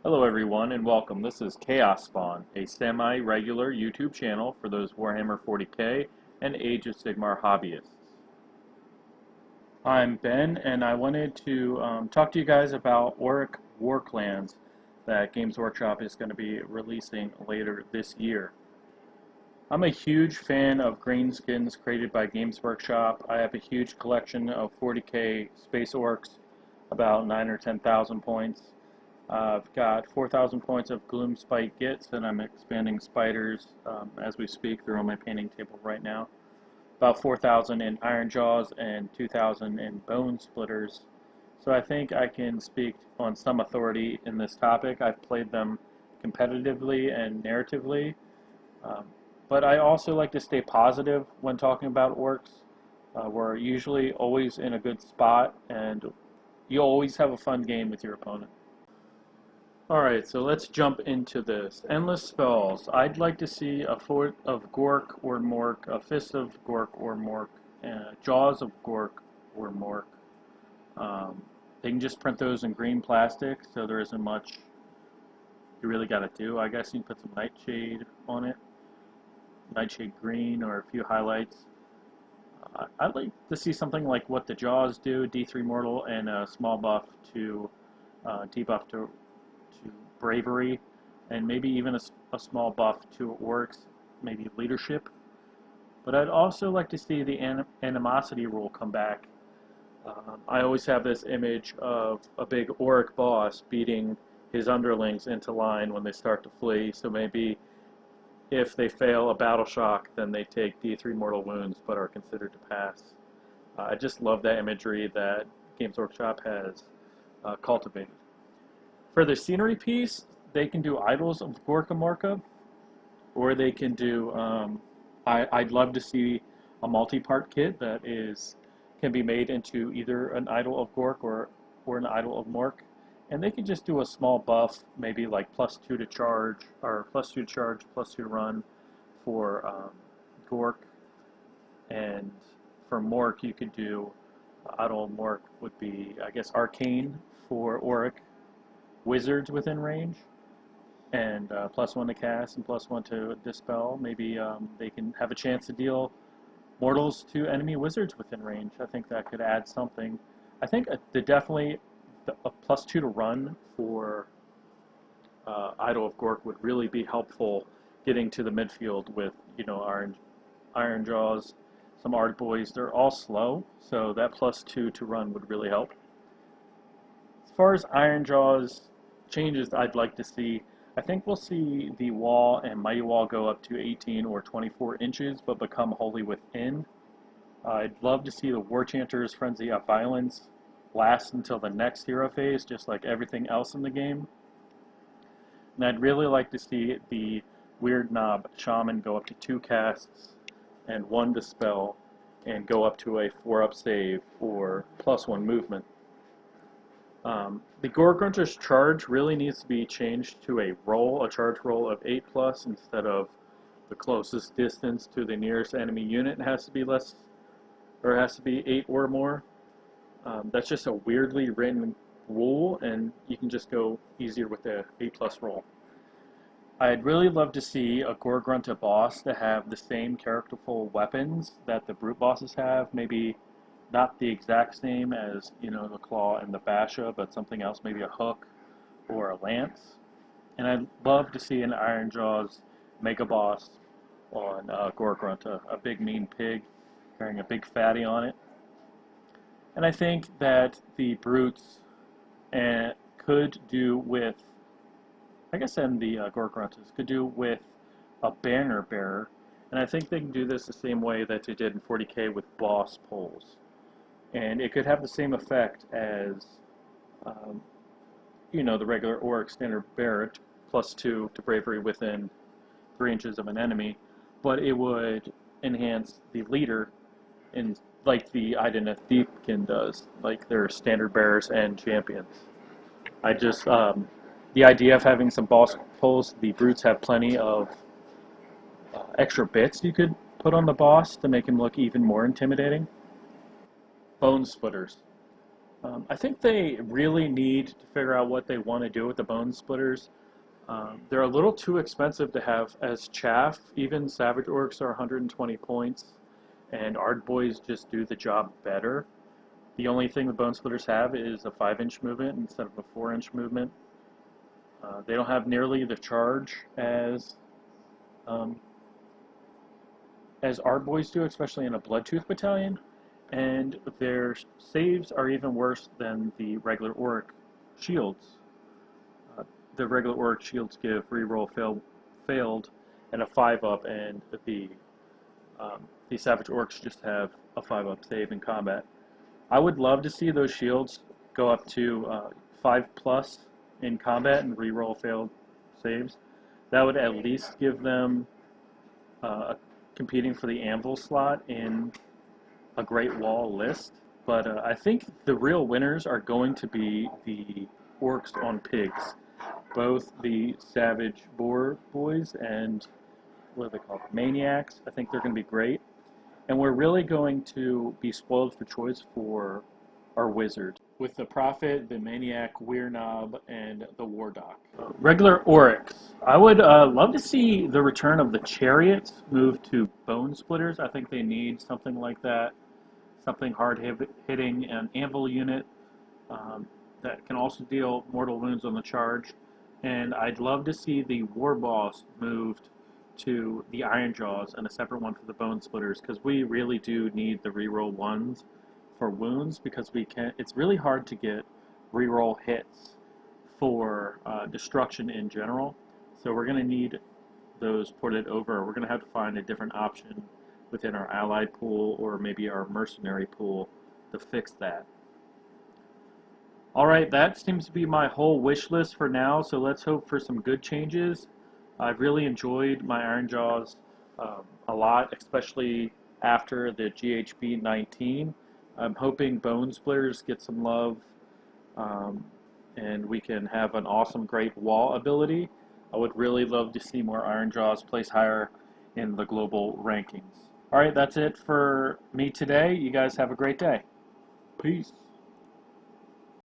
Hello everyone and welcome. This is Chaos Spawn, a semi-regular YouTube channel for those Warhammer 40k and Age of Sigmar hobbyists. I'm Ben and I wanted to talk to you guys about Orruk Warclans that Games Workshop is going to be releasing later this year. I'm a huge fan of green skins created by Games Workshop. I have a huge collection of 40k Space Orcs, about 9 or 10,000 points. I've got 4,000 points of Gloomspite Gits, and I'm expanding spiders as we speak. They're on my painting table right now. About 4,000 in Ironjawz and 2,000 in Bonesplitterz. So I think I can speak on some authority in this topic. I've played them competitively and narratively, but I also like to stay positive when talking about orcs. We're usually always in a good spot, and you always have a fun game with your opponent. Alright, so let's jump into this. Endless spells. I'd like to see a Fort of Gork or Mork, a Fist of Gork or Mork, and Jaws of Gork or Mork. They can just print those in green plastic, so there isn't much you really got to do. I guess you can put some Nightshade on it, Nightshade green, or a few highlights. I'd like to see something like what the Jaws do, D3 Mortal, and a small buff to debuff to bravery, and maybe even a small buff to orcs, maybe leadership. But I'd also like to see the animosity rule come back. I always have this image of a big Orruk boss beating his underlings into line when they start to flee, so maybe if they fail a battle shock, then they take D3 mortal wounds but are considered to pass. I just love that imagery that Games Workshop has cultivated. For the scenery piece, they can do Idols of Gorka Morka, or they can do, I'd love to see a multi-part kit that can be made into either an Idol of Gork or an Idol of Mork. And they can just do a small buff, maybe like +2 to charge, or +2 to charge, +2 to run for Gork. And for Mork, you could do, Idol of Mork would be, I guess, Arcane for Orruk. Wizards within range, and +1 to cast and +1 to dispel. Maybe they can have a chance to deal mortals to enemy wizards within range. I think that could add something. I think definitely a +2 to run for Idol of Gork would really be helpful getting to the midfield with, Ironjawz, some Ard Boys. They're all slow, so that +2 to run would really help. As far as Ironjawz changes I'd like to see, I think we'll see the wall and Mighty Wall go up to 18 or 24 inches, but become wholly within. I'd love to see the War Chanter's Frenzy of Violence last until the next hero phase, just like everything else in the game. And I'd really like to see the Weird Knob Shaman go up to 2 casts and 1 dispel, and go up to a 4-up save or +1 movement. The Gore-Grunter's charge really needs to be changed to a charge roll of 8+, instead of the closest distance to the nearest enemy unit. It has to be less, or it has to be 8 or more. That's just a weirdly written rule, and you can just go easier with the 8+ roll. I'd really love to see a Gore-Grunta boss to have the same characterful weapons that the brute bosses have, maybe not the exact same as, the claw and the basha, but something else, maybe a hook or a lance. And I'd love to see an Ironjawz mega boss on Gore-Grunta, a big mean pig carrying a big fatty on it. And I think that the brutes could do with, and the Gore-Gruntas could do with a banner bearer. And I think they can do this the same way that they did in 40k with boss poles. And it could have the same effect as, the regular Orruk standard bearer, +2 to bravery within 3 inches of an enemy, but it would enhance the leader in like the Ideneth Deepkin does, like their standard bearers and champions. The idea of having some boss poles, the brutes have plenty of extra bits you could put on the boss to make him look even more intimidating. Bonesplitterz. I think they really need to figure out what they want to do with the Bonesplitterz. They're a little too expensive to have as chaff. Even Savage Orcs are 120 points, and Ard Boys just do the job better. The only thing the Bonesplitterz have is a 5-inch movement instead of a 4-inch movement. They don't have nearly the charge um, as Ard Boys do, especially in a Bloodtooth battalion, and their saves are even worse than the regular Orruk shields. The regular Orruk shields give reroll failed and a 5-up, and the Savage Orcs just have a 5-up save in combat. I would love to see those shields go up to 5+ in combat and reroll failed saves. That would at least give them competing for the anvil slot in a Great Wall list. But I think the real winners are going to be the Orcs on Pigs. Both the Savage Boar Boys and what are they called? Maniacs. I think they're going to be great. And we're really going to be spoiled for choice for our Wizard, with the Prophet, the Maniac, Weirknob, and the War Doc. Regular Oryx. I would love to see the return of the Chariots move to Bonesplitterz. I think they need something like that. Something hard-hitting, an Anvil unit that can also deal mortal wounds on the charge. And I'd love to see the War Boss moved to the Ironjawz and a separate one for the Bonesplitterz, because we really do need the reroll ones for wounds, because it's really hard to get reroll hits for destruction in general. So we're going to need those ported over. We're going to have to find a different option within our allied pool or maybe our mercenary pool to fix that. Alright, that seems to be my whole wish list for now, so let's hope for some good changes. I've really enjoyed my Ironjawz a lot, especially after the GHB 19. I'm hoping Bonesplitterz get some love and we can have an awesome Great Wall ability. I would really love to see more Ironjawz place higher in the global rankings. Alright, that's it for me today. You guys have a great day. Peace.